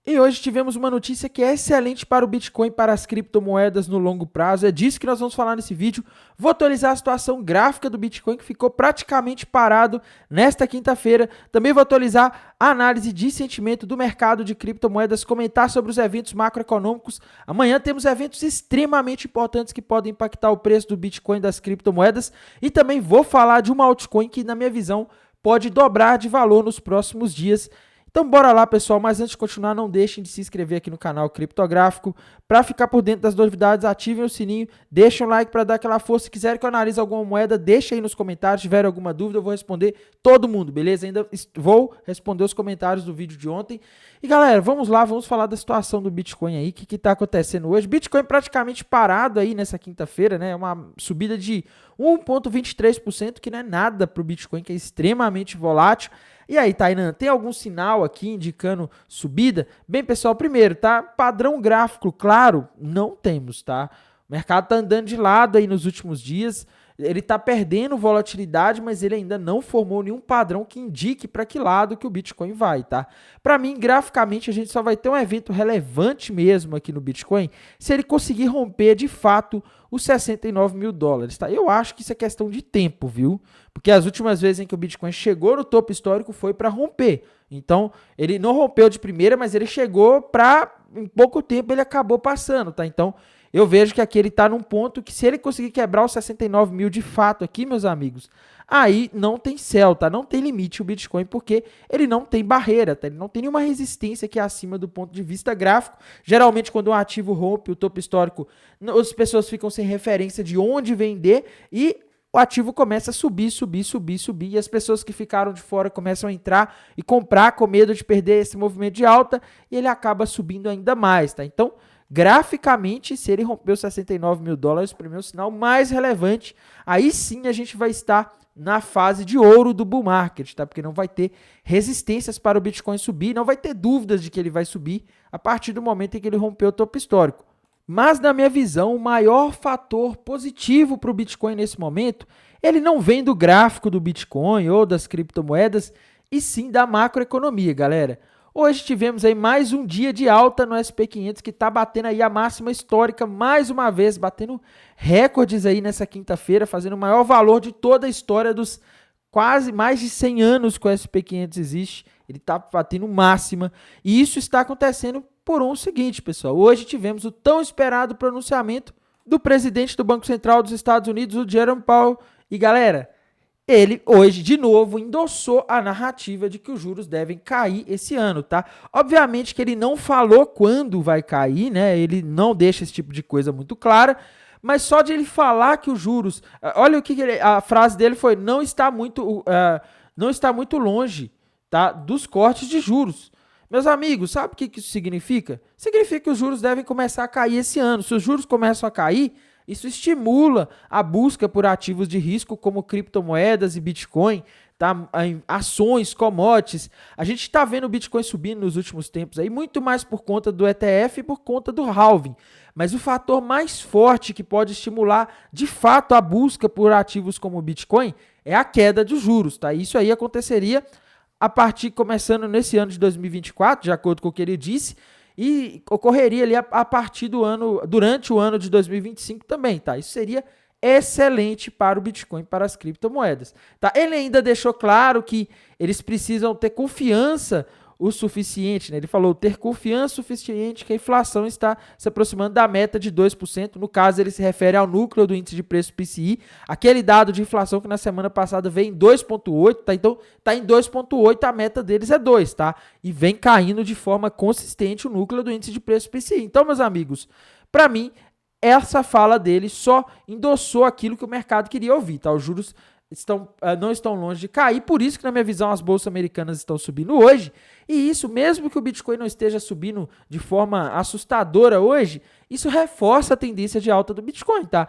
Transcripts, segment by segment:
E hoje tivemos uma notícia que é excelente para o Bitcoin e para as criptomoedas no longo prazo. É disso que nós vamos falar nesse vídeo. Vou atualizar a situação gráfica do Bitcoin, que ficou praticamente parado nesta quinta-feira. Também vou atualizar a análise de sentimento do mercado de criptomoedas, comentar sobre os eventos macroeconômicos. Amanhã temos eventos extremamente importantes que podem impactar o preço do Bitcoin e das criptomoedas. E também vou falar de uma altcoin que, na minha visão, pode dobrar de valor nos próximos dias. Então bora lá, pessoal, mas antes de continuar, não deixem de se inscrever aqui no canal Criptográfico. Para ficar por dentro das novidades, ativem o sininho, deixem um like para dar aquela força. Se quiserem que eu analise alguma moeda, deixem aí nos comentários. Se tiver alguma dúvida, eu vou responder todo mundo, beleza? Ainda vou responder os comentários do vídeo de ontem. E galera, vamos lá, vamos falar da situação do Bitcoin aí, o que está acontecendo hoje. Bitcoin praticamente parado aí nessa quinta-feira, né? Uma subida de 1,23%, que não é nada para o Bitcoin, que é extremamente volátil. E aí, Tainan, tem algum sinal aqui indicando subida? Bem, pessoal, primeiro, tá? Padrão gráfico, claro, não temos, tá? O mercado tá andando de lado aí nos últimos dias. Ele tá perdendo volatilidade, mas ele ainda não formou nenhum padrão que indique para que lado que o Bitcoin vai, tá? Para mim, graficamente, a gente só vai ter um evento relevante mesmo aqui no Bitcoin se ele conseguir romper de fato os 69 mil dólares, tá? Eu acho que isso é questão de tempo, viu? Porque as últimas vezes em que o Bitcoin chegou no topo histórico foi para romper. Então, ele não rompeu de primeira, mas ele chegou para, em pouco tempo, ele acabou passando, tá? Então, eu vejo que aqui ele está num ponto que se ele conseguir quebrar os 69 mil de fato aqui, meus amigos, aí não tem céu, tá? Não tem limite o Bitcoin, porque ele não tem barreira, tá? Ele não tem nenhuma resistência aqui acima do ponto de vista gráfico. Geralmente, quando um ativo rompe o topo histórico, as pessoas ficam sem referência de onde vender e o ativo começa a subir, e as pessoas que ficaram de fora começam a entrar e comprar com medo de perder esse movimento de alta e ele acaba subindo ainda mais, tá? Então, graficamente, se ele romper os 69 mil dólares, para mim é o sinal mais relevante. Aí sim a gente vai estar na fase de ouro do bull market, tá? Porque não vai ter resistências para o Bitcoin subir, não vai ter dúvidas de que ele vai subir a partir do momento em que ele romper o topo histórico. Mas, na minha visão, o maior fator positivo para o Bitcoin nesse momento, ele não vem do gráfico do Bitcoin ou das criptomoedas, e sim da macroeconomia, galera. Hoje tivemos aí mais um dia de alta no SP500 que está batendo aí a máxima histórica mais uma vez, batendo recordes aí nessa quinta-feira, fazendo o maior valor de toda a história dos quase mais de 100 anos que o SP500 existe. Ele está batendo máxima e isso está acontecendo por um seguinte, pessoal. Hoje tivemos o tão esperado pronunciamento do presidente do Banco Central dos Estados Unidos, o Jerome Powell. E galera, ele hoje, de novo, endossou a narrativa de que os juros devem cair esse ano, tá? Obviamente que ele não falou quando vai cair, né? Ele não deixa esse tipo de coisa muito clara, mas só de ele falar que os juros... Olha o que a frase dele foi, não está muito longe, tá, dos cortes de juros. Meus amigos, sabe o que isso significa? Significa que os juros devem começar a cair esse ano. Se os juros começam a cair, isso estimula a busca por ativos de risco como criptomoedas e Bitcoin, tá? Ações, commodities. A gente está vendo o Bitcoin subindo nos últimos tempos, aí, muito mais por conta do ETF e por conta do halving. Mas o fator mais forte que pode estimular de fato a busca por ativos como o Bitcoin é a queda dos juros. Tá? Isso aí aconteceria a partir, começando nesse ano de 2024, de acordo com o que ele disse, e ocorreria ali a partir do ano, durante o ano de 2025 também, tá? Isso seria excelente para o Bitcoin, para as criptomoedas, tá? Ele ainda deixou claro que eles precisam ter confiança o suficiente, né? Ele falou ter confiança suficiente que a inflação está se aproximando da meta de 2%. No caso, ele se refere ao núcleo do índice de preço PCI, aquele dado de inflação que na semana passada veio em 2,8, tá? Então, tá em 2,8, a meta deles é 2, tá? E vem caindo de forma consistente o núcleo do índice de preço PCI. Então, meus amigos, para mim, essa fala dele só endossou aquilo que o mercado queria ouvir, tá? Os juros não estão longe de cair, por isso que, na minha visão, as bolsas americanas estão subindo hoje, e isso, mesmo que o Bitcoin não esteja subindo de forma assustadora hoje, isso reforça a tendência de alta do Bitcoin, tá?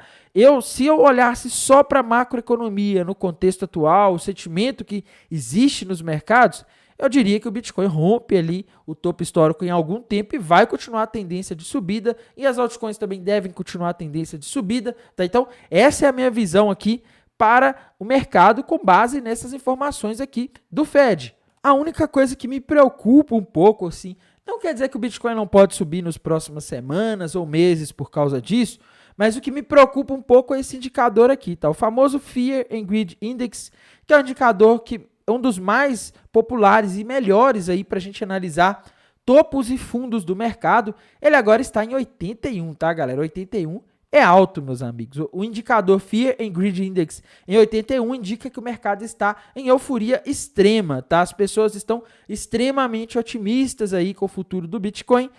Se eu olhasse só para a macroeconomia no contexto atual, o sentimento que existe nos mercados, eu diria que o Bitcoin rompe ali o topo histórico em algum tempo e vai continuar a tendência de subida, e as altcoins também devem continuar a tendência de subida, tá? Então, essa é a minha visão aqui para o mercado com base nessas informações aqui do Fed. A única coisa que me preocupa um pouco, assim, Não quer dizer que o Bitcoin não pode subir nas próximas semanas ou meses por causa disso, mas o que me preocupa um pouco é esse indicador aqui, tá? O famoso Fear and Greed Index, que é um indicador que é um dos mais populares e melhores aí para a gente analisar topos e fundos do mercado. Ele agora está em 81, tá, galera? 81 é alto, meus amigos. O indicador Fear and Greed Index em 81 indica que o mercado está em euforia extrema, tá? As pessoas estão extremamente otimistas aí com o futuro do Bitcoin,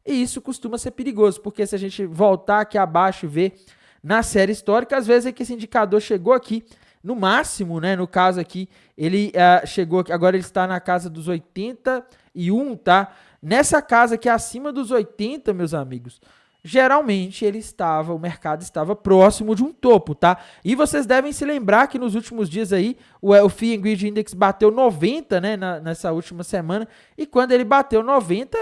e isso costuma ser perigoso, porque se a gente voltar aqui abaixo e ver na série histórica, às vezes é que esse indicador chegou aqui no máximo, né? No caso aqui, ele chegou aqui, agora ele está na casa dos 81, tá? Nessa casa aqui acima dos 80, meus amigos, geralmente o mercado estava próximo de um topo, tá? E vocês devem se lembrar que nos últimos dias aí, o Fear and Greed Index bateu 90, né? Nessa última semana, e quando ele bateu 90,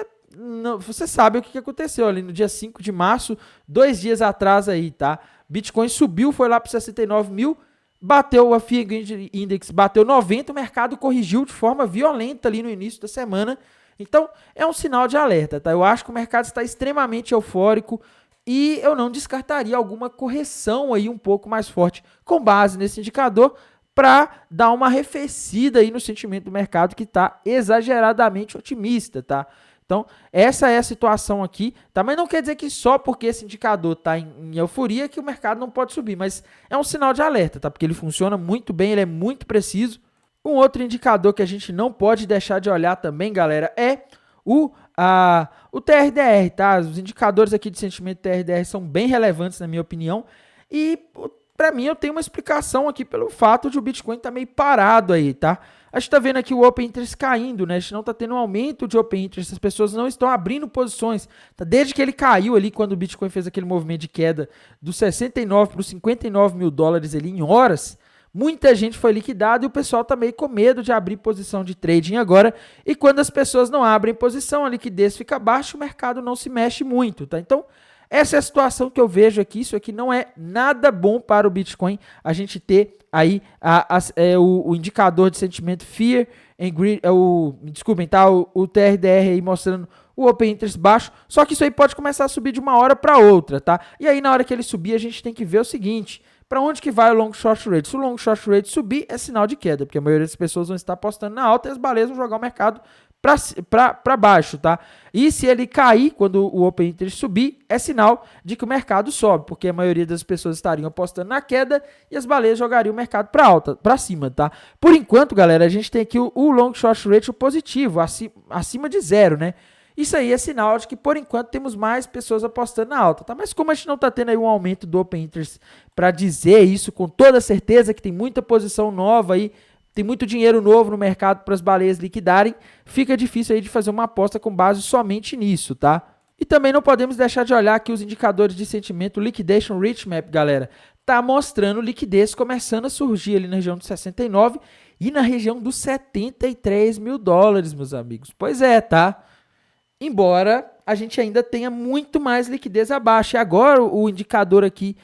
você sabe o que aconteceu ali no dia 5 de março, 2 dias atrás aí, tá? Bitcoin subiu, foi lá para 69 mil, bateu o Fear and Greed Index, bateu 90, o mercado corrigiu de forma violenta ali no início da semana. Então, é um sinal de alerta, tá? Eu acho que o mercado está extremamente eufórico e eu não descartaria alguma correção aí um pouco mais forte com base nesse indicador para dar uma arrefecida aí no sentimento do mercado que está exageradamente otimista, tá? Então, essa é a situação aqui, tá? Mas não quer dizer que só porque esse indicador está em euforia que o mercado não pode subir, mas é um sinal de alerta, tá? Porque ele funciona muito bem, ele é muito preciso. Um outro indicador que a gente não pode deixar de olhar também, galera, é o TRDR, tá? Os indicadores aqui de sentimento TRDR são bem relevantes, na minha opinião, e para mim eu tenho uma explicação aqui pelo fato de o Bitcoin estar meio parado aí, tá? A gente está vendo aqui o Open Interest caindo, né? A gente não está tendo um aumento de Open Interest, as pessoas não estão abrindo posições. Tá? Desde que ele caiu ali, quando o Bitcoin fez aquele movimento de queda dos 69 para os 59 mil dólares ali em horas, muita gente foi liquidada e o pessoal está meio com medo de abrir posição de trading agora. E quando as pessoas não abrem posição, a liquidez fica baixa, o mercado não se mexe muito, tá? Então, essa é a situação que eu vejo aqui. Isso aqui não é nada bom para o Bitcoin, a gente ter aí o indicador de sentimento Fear and Greed, desculpem, tá? O TRDR aí mostrando o Open Interest baixo, só que isso aí pode começar a subir de uma hora para outra, tá? E aí na hora que ele subir, a gente tem que ver o seguinte: para onde que vai o long short rate? Se o long short rate subir, é sinal de queda, porque a maioria das pessoas vão estar apostando na alta e as baleias vão jogar o mercado para baixo, tá? E se ele cair quando o Open Interest subir, é sinal de que o mercado sobe, porque a maioria das pessoas estariam apostando na queda e as baleias jogariam o mercado para alta, para cima, tá? Por enquanto, galera, a gente tem aqui o long short rate positivo, acima de 0, né? Isso aí é sinal de que, por enquanto, temos mais pessoas apostando na alta, tá? Mas como a gente não está tendo aí um aumento do Open Interest para dizer isso com toda certeza, que tem muita posição nova aí, tem muito dinheiro novo no mercado para as baleias liquidarem, fica difícil aí de fazer uma aposta com base somente nisso, tá? E também não podemos deixar de olhar aqui os indicadores de sentimento Liquidation Rich Map, galera. Tá mostrando liquidez começando a surgir ali na região dos 69 e na região dos 73 mil dólares, meus amigos. Pois é, tá? Embora a gente ainda tenha muito mais liquidez abaixo. E agora o indicador aqui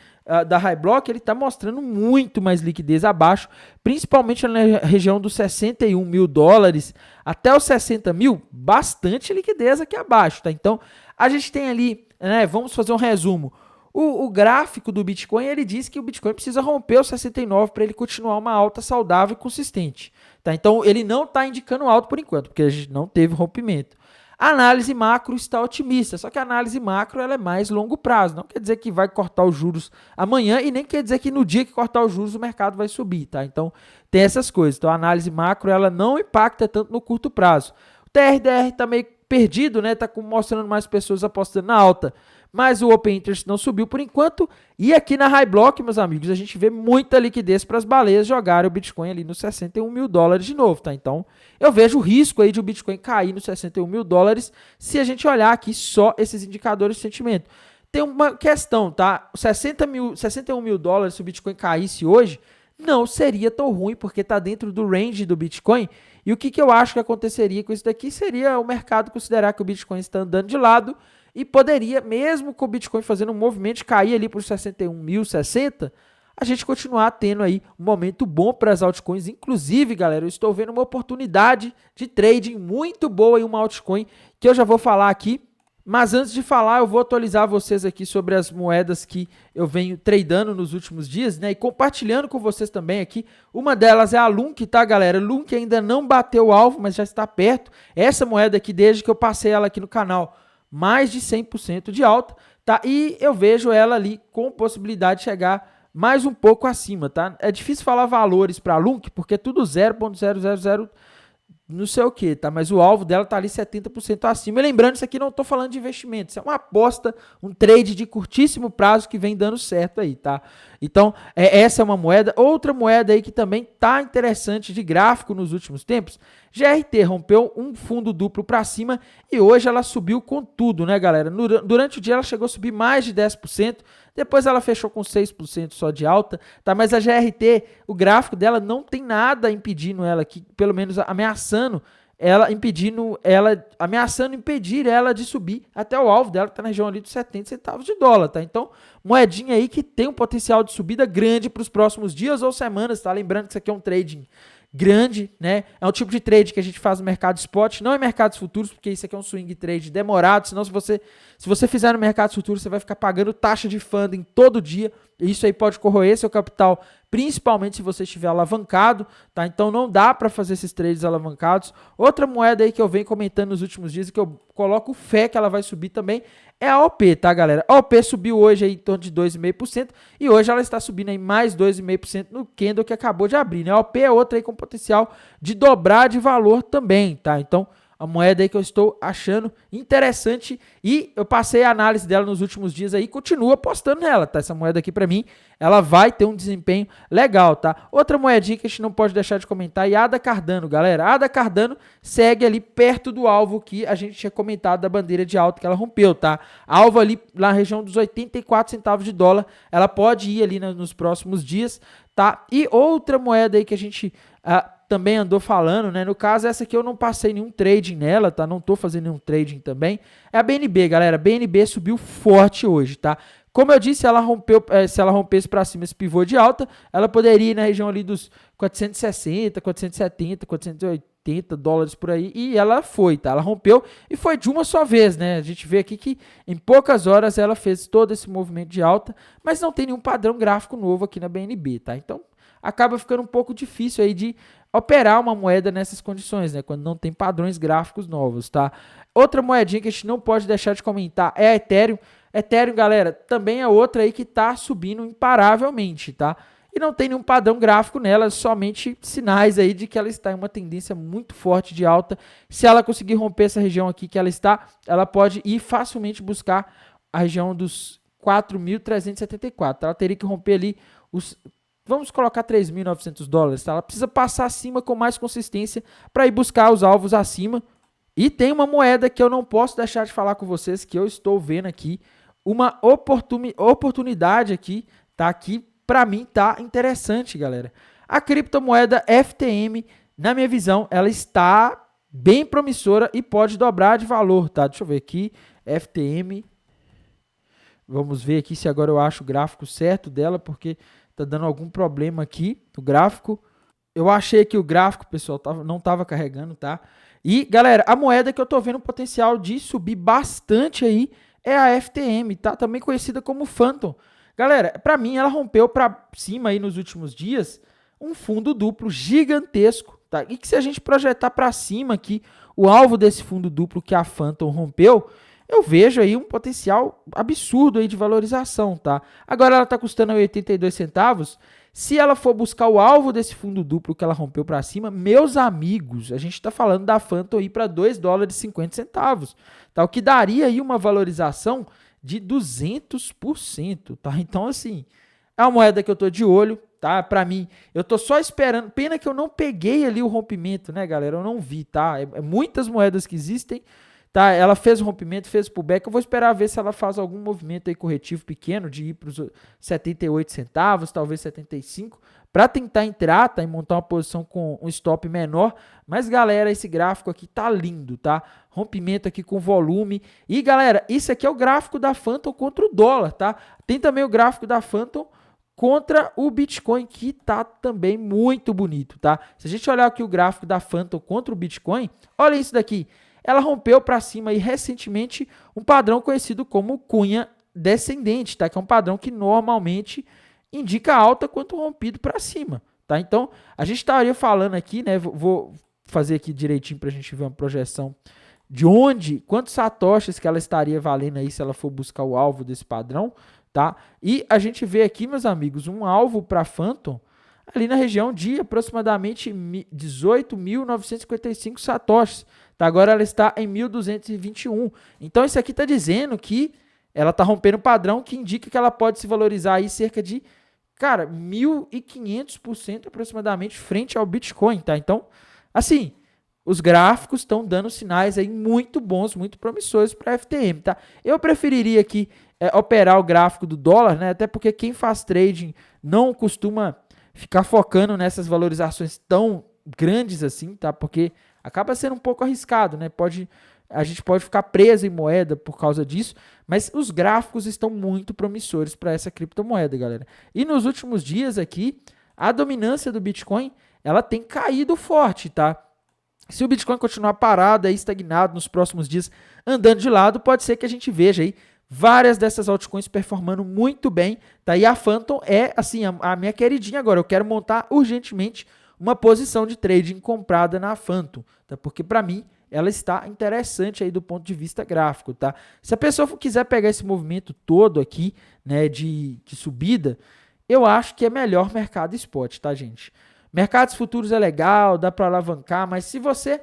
da High Block, ele está mostrando muito mais liquidez abaixo, principalmente na região dos 61 mil dólares até os 60 mil, bastante liquidez aqui abaixo, tá? Então, a gente tem ali, né, vamos fazer um resumo. O gráfico do Bitcoin, ele diz que o Bitcoin precisa romper os 69 para ele continuar uma alta saudável e consistente, tá? Então, ele não está indicando alto por enquanto, porque a gente não teve rompimento. A análise macro está otimista, só que a análise macro ela é mais longo prazo. Não quer dizer que vai cortar os juros amanhã e nem quer dizer que no dia que cortar os juros o mercado vai subir, tá? Então, tem essas coisas. Então, a análise macro ela não impacta tanto no curto prazo. O TRDR está meio perdido, né? Está mostrando mais pessoas apostando na alta, mas o Open Interest não subiu por enquanto. E aqui na High Block, meus amigos, a gente vê muita liquidez para as baleias jogarem o Bitcoin ali nos 61 mil dólares de novo, tá? Então, eu vejo o risco aí de o Bitcoin cair nos 61 mil dólares se a gente olhar aqui só esses indicadores de sentimento. Tem uma questão, tá? 61 mil dólares, se o Bitcoin caísse hoje, não seria tão ruim, porque está dentro do range do Bitcoin. E o que eu acho que aconteceria com isso daqui seria o mercado considerar que o Bitcoin está andando de lado e poderia, mesmo com o Bitcoin fazendo um movimento de cair ali para os 61.060, a gente continuar tendo aí um momento bom para as altcoins. Inclusive, galera, eu estou vendo uma oportunidade de trading muito boa em uma altcoin que eu já vou falar aqui. Mas antes de falar, eu vou atualizar vocês aqui sobre as moedas que eu venho tradando nos últimos dias, né? E compartilhando com vocês também aqui. Uma delas é a Lunk, tá, galera? Lunk ainda não bateu o alvo, mas já está perto. Essa moeda aqui, desde que eu passei ela aqui no canal, mais de 100% de alta, tá? E eu vejo ela ali com possibilidade de chegar mais um pouco acima, tá? É difícil falar valores para a Lunk, porque é tudo 0.000 não sei o que, tá? Mas o alvo dela tá ali 70% acima. E lembrando, isso aqui não tô falando de investimento, isso é uma aposta, um trade de curtíssimo prazo que vem dando certo aí, tá? Então, essa é uma moeda. Outra moeda aí que também tá interessante de gráfico nos últimos tempos, GRT rompeu um fundo duplo para cima e hoje ela subiu com tudo, né, galera? Durante o dia ela chegou a subir mais de 10%, depois ela fechou com 6% só de alta, tá? Mas a GRT, o gráfico dela não tem nada impedindo ela aqui, pelo menos ameaçando impedir ela de subir até o alvo dela, que tá na região ali de 70 centavos de dólar, tá? Então, moedinha aí que tem um potencial de subida grande para os próximos dias ou semanas, tá? Lembrando que isso aqui é um trading grande, né? É um tipo de trade que a gente faz no mercado spot, não em mercados futuros, porque isso aqui é um swing trade demorado, senão se você fizer no mercado futuro, você vai ficar pagando taxa de funding todo dia, e isso aí pode corroer seu capital, principalmente se você estiver alavancado, tá? Então não dá para fazer esses trades alavancados. Outra moeda aí que eu venho comentando nos últimos dias e que eu coloco fé que ela vai subir também é a OP, tá, galera? A OP subiu hoje aí em torno de 2,5% e hoje ela está subindo aí mais 2,5% no candle que acabou de abrir, né? A OP é outra aí com potencial de dobrar de valor também, tá? Então, a moeda aí que eu estou achando interessante e eu passei a análise dela nos últimos dias aí e continuo apostando nela, tá? Essa moeda aqui para mim, ela vai ter um desempenho legal, tá? Outra moedinha que a gente não pode deixar de comentar é a ADA Cardano, galera. A ADA Cardano segue ali perto do alvo que a gente tinha comentado da bandeira de alta que ela rompeu, tá? Alvo ali na região dos 84 centavos de dólar, ela pode ir ali nos próximos dias, tá? E outra moeda aí que a gente também andou falando, né? No caso, essa aqui eu não passei nenhum trading nela, tá? Não tô fazendo nenhum trading também. É a BNB, galera. A BNB subiu forte hoje, tá? Como eu disse, ela rompeu, se ela rompesse para cima esse pivô de alta, ela poderia ir na região ali dos 460, 470, 480 dólares por aí, e ela foi, tá? Ela rompeu e foi de uma só vez, né? A gente vê aqui que em poucas horas ela fez todo esse movimento de alta, mas não tem nenhum padrão gráfico novo aqui na BNB, tá? Então, acaba ficando um pouco difícil aí de operar uma moeda nessas condições, né? Quando não tem padrões gráficos novos, tá? Outra moedinha que a gente não pode deixar de comentar é a Ethereum. Ethereum, galera, também é outra aí que tá subindo imparavelmente, tá? E não tem nenhum padrão gráfico nela, somente sinais aí de que ela está em uma tendência muito forte de alta. Se ela conseguir romper essa região aqui que ela está, ela pode ir facilmente buscar a região dos 4.374. Ela teria que romper ali os... Vamos colocar 3.900 dólares, tá? Ela precisa passar acima com mais consistência para ir buscar os alvos acima. E tem uma moeda que eu não posso deixar de falar com vocês, que eu estou vendo aqui, uma oportunidade aqui, tá? Que para mim tá interessante, galera. A criptomoeda FTM, na minha visão, ela está bem promissora e pode dobrar de valor, tá? Deixa eu ver aqui, FTM. Vamos ver aqui se agora eu acho o gráfico certo dela, porque tá dando algum problema aqui no gráfico. Eu achei que o gráfico, pessoal, não tava carregando, tá? E, galera, a moeda que eu tô vendo o potencial de subir bastante aí é a FTM, tá? Também conhecida como Phantom. Galera, para mim ela rompeu para cima aí nos últimos dias um fundo duplo gigantesco, tá? E que se a gente projetar para cima aqui o alvo desse fundo duplo que a Phantom rompeu, eu vejo aí um potencial absurdo aí de valorização, tá? Agora ela tá custando 82 centavos. Se ela for buscar o alvo desse fundo duplo que ela rompeu para cima, meus amigos, a gente tá falando da Phantom ir para 2 dólares e 50 centavos, tá? O que daria aí uma valorização de 200%, tá? Então, assim, é uma moeda que eu tô de olho, tá? Para mim, eu tô só esperando. Pena que eu não peguei ali o rompimento, né, galera? Eu não vi, tá? É muitas moedas que existem, tá? Ela fez o rompimento, fez o pullback. Eu vou esperar ver se ela faz algum movimento aí corretivo pequeno de ir para os 78 centavos, talvez 75, para tentar entrar, tá? E montar uma posição com um stop menor. Mas, galera, esse gráfico aqui tá lindo, tá? Rompimento aqui com volume. E, galera, isso aqui é o gráfico da Phantom contra o dólar, tá? Tem também o gráfico da Phantom contra o Bitcoin, que tá também muito bonito, tá? Se a gente olhar aqui o gráfico da Phantom contra o Bitcoin, olha isso daqui. Ela rompeu para cima aí recentemente um padrão conhecido como cunha descendente, tá? Que é um padrão que normalmente indica alta quanto rompido para cima, tá? Então, a gente estaria falando aqui, né? Vou fazer aqui direitinho para a gente ver uma projeção de quantos satoshis que ela estaria valendo aí se ela for buscar o alvo desse padrão, tá? E a gente vê aqui, meus amigos, um alvo para Phantom ali na região de aproximadamente 18.955 satoshis, tá? Agora ela está em 1.221. Então isso aqui está dizendo que ela está rompendo o padrão, que indica que ela pode se valorizar aí cerca de, cara, 1.500% aproximadamente frente ao Bitcoin, tá? Então, assim, os gráficos estão dando sinais aí muito bons, muito promissores para a FTM, tá? Eu preferiria aqui operar o gráfico do dólar, né? Até porque quem faz trading não costuma ficar focando nessas valorizações tão grandes assim, tá? Porque acaba sendo um pouco arriscado, né? A gente pode ficar preso em moeda por causa disso, mas os gráficos estão muito promissores para essa criptomoeda, galera. E nos últimos dias aqui, a dominância do Bitcoin, ela tem caído forte, tá? Se o Bitcoin continuar parado, aí, estagnado nos próximos dias, andando de lado, pode ser que a gente veja aí várias dessas altcoins performando muito bem, tá? E a Phantom é, assim, a minha queridinha agora. Eu quero montar urgentemente uma posição de trading comprada na Phantom, tá? Porque para mim ela está interessante aí do ponto de vista gráfico, tá? Se a pessoa quiser pegar esse movimento todo aqui, né, de subida, eu acho que é melhor mercado spot, tá, gente? Mercados futuros é legal, dá para alavancar, mas se você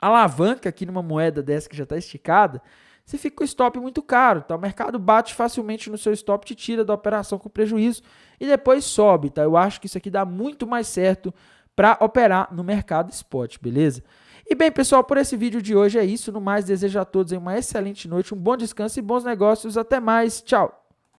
alavanca aqui numa moeda dessa que já está esticada, você fica com o stop muito caro, tá? O mercado bate facilmente no seu stop, te tira da operação com prejuízo e depois sobe, tá? Eu acho que isso aqui dá muito mais certo para operar no mercado spot, beleza? E bem, pessoal, por esse vídeo de hoje é isso. No mais, desejo a todos uma excelente noite, um bom descanso e bons negócios. Até mais, tchau!